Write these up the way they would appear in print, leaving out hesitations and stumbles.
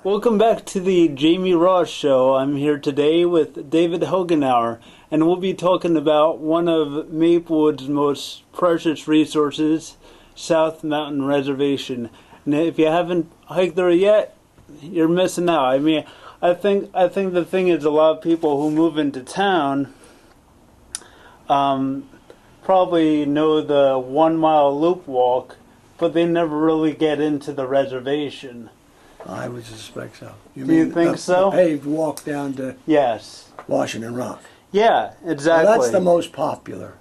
Welcome back to the Jamie Ross Show. I'm here today with David Hoganauer, and we'll be talking about one of Maplewood's most precious resources, South Mountain Reservation. And if you haven't hiked there yet, you're missing out. I mean, I think the thing is, a lot of people who move into town probably know the 1 mile loop walk, but they never really get into the reservation. I would suspect so. Do you think so? The paved walk down to Washington Rock. Yeah, exactly. Well, that's the most popular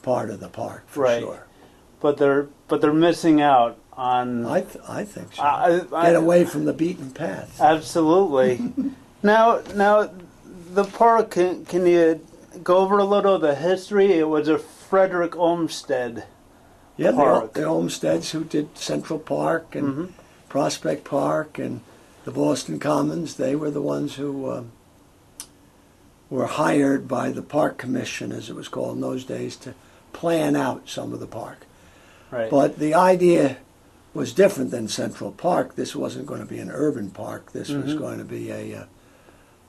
part of the park, for sure. But they're missing out on. I think so. Get away from the beaten path. Absolutely. now the park. Can you go over a little of the history? It was a Frederick Olmsted. Yeah, park. The Olmsteds who did Central Park and Prospect Park and the Boston Commons. They were the ones who were hired by the Park Commission, as it was called in those days, to plan out some of the park. Right. But the idea was different than Central Park. This wasn't going to be an urban park. This was going to be a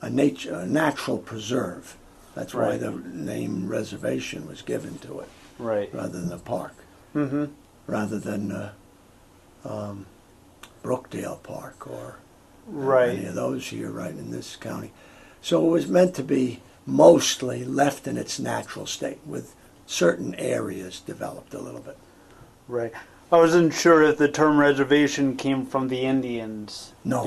natural preserve. That's why the name reservation was given to it, rather than a park, rather than Brookdale Park or any of those here right in this county. So it was meant to be mostly left in its natural state, with certain areas developed a little bit. Right. I wasn't sure if the term reservation came from the Indians. No.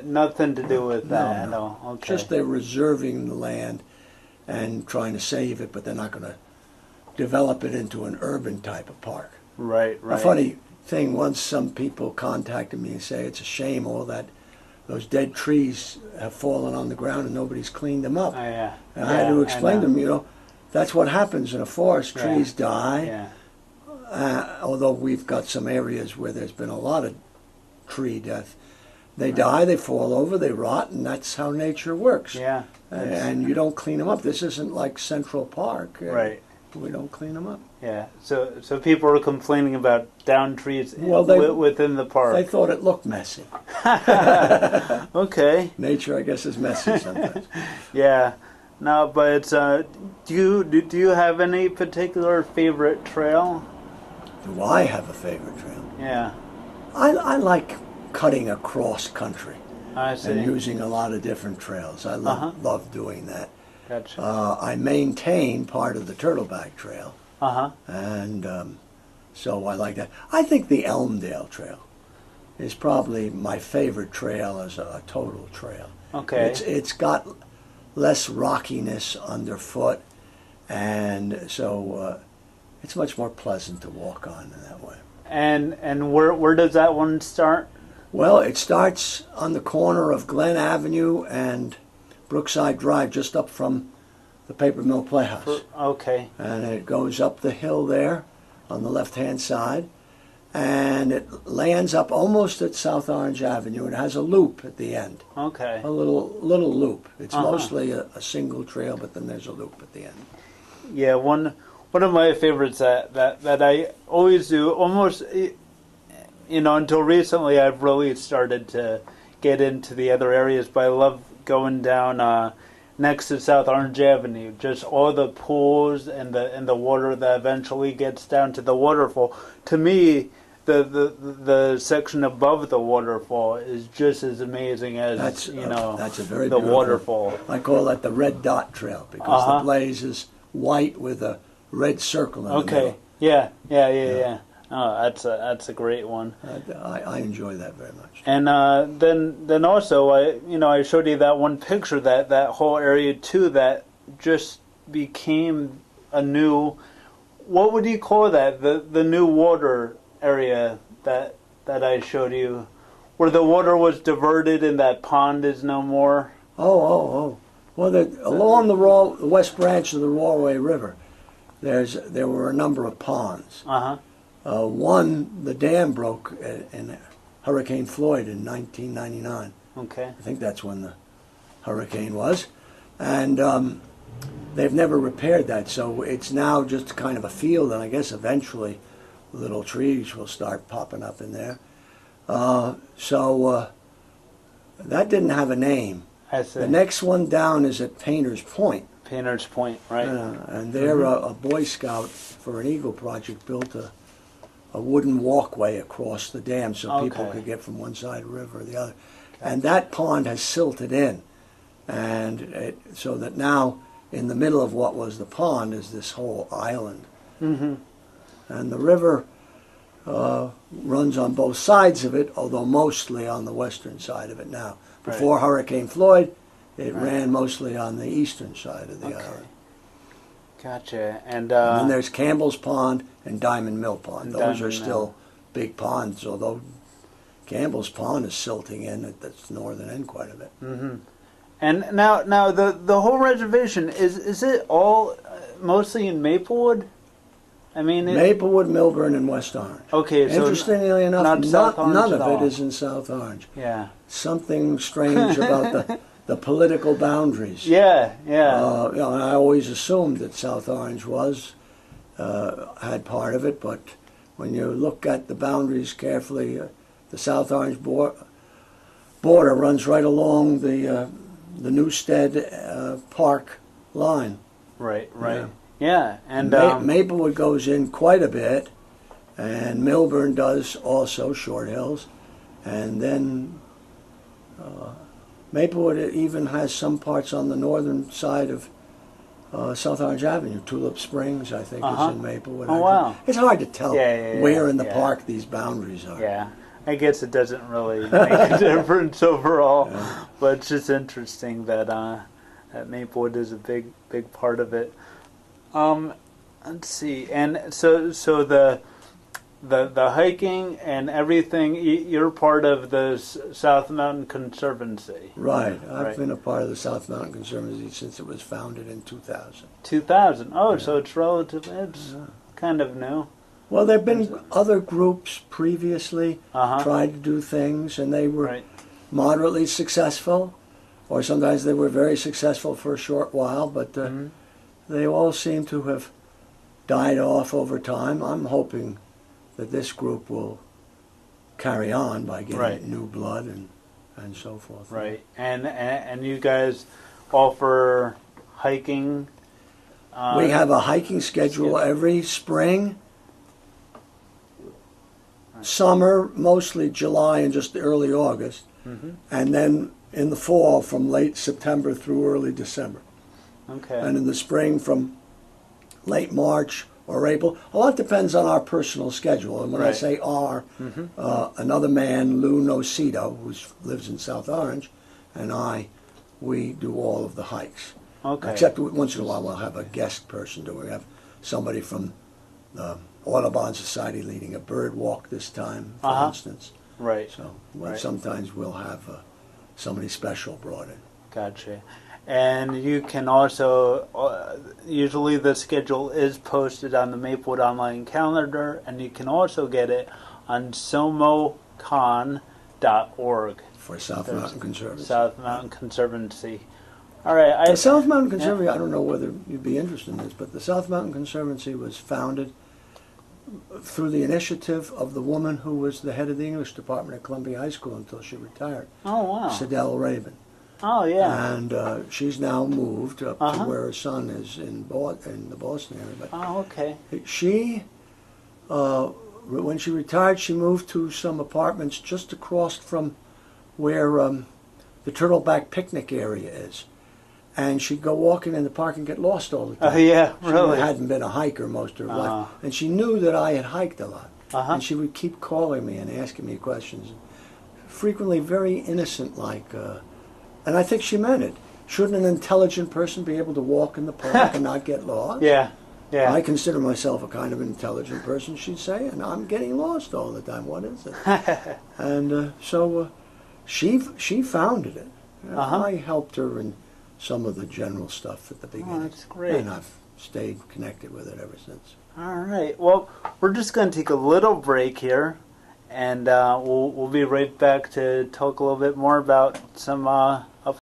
Nothing to do with that. No. Okay. Just they're reserving the land and trying to save it, but they're not going to develop it into an urban type of park. Right. A funny thing, once some people contacted me and say it's a shame those dead trees have fallen on the ground and nobody's cleaned them up. And I had to explain to them, that's what happens in a forest. Trees die. Although we've got some areas where there's been a lot of tree death. They die, they fall over, they rot, and that's how nature works. And you don't clean them up. This isn't like Central Park. We don't clean them up. Yeah, so people are complaining about downed trees within the park. They thought it looked messy. Okay. Nature, I guess, is messy sometimes. No, but it's, do you have any particular favorite trail? Do I have a favorite trail? Yeah. I like cutting across country. I see. And using a lot of different trails. I love doing that. Gotcha. I maintain part of the Turtleback Trail. And so I like that. I think the Elmdale Trail is probably my favorite trail as a total trail. Okay. It's got less rockiness underfoot, and so it's much more pleasant to walk on in that way. And where does that one start? Well, it starts on the corner of Glen Avenue and Brookside Drive, just up from the Paper Mill Playhouse. Okay. And it goes up the hill there on the left-hand side, and it lands up almost at South Orange Avenue. It has a loop at the end. Okay. A little loop. It's mostly a single trail, but then there's a loop at the end. Yeah, one of my favorites that I always do, almost, until recently I've really started to get into the other areas, but I love going down next to South Orange Avenue, just all the pools and the water that eventually gets down to the waterfall. To me, the section above the waterfall is just as amazing as that's a very the waterfall. I call that the red dot trail because the blaze is white with a red circle in the middle. Yeah. Oh, that's a great one. I enjoy that very much. And then also I showed you that one picture, that whole area too, that just became a new, what would you call that? The new water area that I showed you, where the water was diverted and that pond is no more. Oh. Well, along the west branch of the Rawway River, there were a number of ponds. One, the dam broke in Hurricane Floyd in 1999. Okay. I think that's when the hurricane was. And they've never repaired that, so it's now just kind of a field, and I guess eventually little trees will start popping up in there. That didn't have a name. I see. The next one down is at Painter's Point. Painter's Point, right. And there a Boy Scout for an Eagle Project built a wooden walkway across the dam so people could get from one side of the river or the other. And that pond has silted in. And so that now in the middle of what was the pond is this whole island. And the river runs on both sides of it, although mostly on the western side of it now. Before Hurricane Floyd, it ran mostly on the eastern side of the island. Gotcha. And then there's Campbell's Pond and Diamond Mill Pond. Those are still big ponds, although Campbell's Pond is silting in at the northern end quite a bit. And now the whole reservation, is it all mostly in Maplewood? I mean, Maplewood, Milburn, and West Orange. Okay, so interestingly enough, none of it is in South Orange. Yeah. Something strange about the political boundaries. Yeah. And I always assumed that South Orange had part of it, but when you look at the boundaries carefully, the South Orange border runs right along the Newstead Park line. Right. Yeah, and Maplewood goes in quite a bit, and Milburn does also, Short Hills, and then Maplewood even has some parts on the northern side of South Orange Avenue. Tulip Springs, I think, is in Maplewood. Oh, wow. It's hard to tell where in the park these boundaries are. Yeah, I guess it doesn't really make a difference overall, but it's just interesting that that Maplewood is a big part of it. Let's see, and so the hiking and everything. You're part of the South Mountain Conservancy, right? I've been a part of the South Mountain Conservancy since it was founded in 2000. 2000. Oh, so it's relatively. It's kind of new. Well, there've been other groups previously tried to do things, and they were moderately successful, or sometimes they were very successful for a short while, but. They all seem to have died off over time. I'm hoping that this group will carry on by getting new blood and so forth. Right. And you guys offer hiking? We have a hiking schedule every spring, summer, mostly July and just early August, and then in the fall from late September through early December. Okay. And in the spring from late March or April. A lot depends on our personal schedule. And when I say our, another man, Lou Nocito, who lives in South Orange, and we do all of the hikes. Okay. Except once in a while we'll have a guest person. We have somebody from the Audubon Society leading a bird walk this time, for instance. Right. So sometimes we'll have somebody special brought in. Gotcha. And you can also, usually the schedule is posted on the Maplewood Online Calendar, and you can also get it on somocon.org. For South Mountain Conservancy. South Mountain Conservancy. All right. The South Mountain Conservancy, I don't know whether you'd be interested in this, but the South Mountain Conservancy was founded through the initiative of the woman who was the head of the English department at Columbia High School until she retired. Oh, wow. Sidel Rabin. Oh, yeah. And she's now moved up to where her son is in the Boston area. But okay. She, when she retired, she moved to some apartments just across from where the Turtleback picnic area is. And she'd go walking in the park and get lost all the time. Oh, yeah, really? She hadn't been a hiker most of her life. And she knew that I had hiked a lot. And she would keep calling me and asking me questions. Frequently very innocent-like. And I think she meant it. Shouldn't an intelligent person be able to walk in the park and not get lost? Yeah. I consider myself a kind of intelligent person, she'd say, and I'm getting lost all the time. What is it? And so she founded it. I helped her in some of the general stuff at the beginning. Oh, that's great. And I've stayed connected with it ever since. All right. Well, we're just going to take a little break here, and we'll be right back to talk a little bit more about some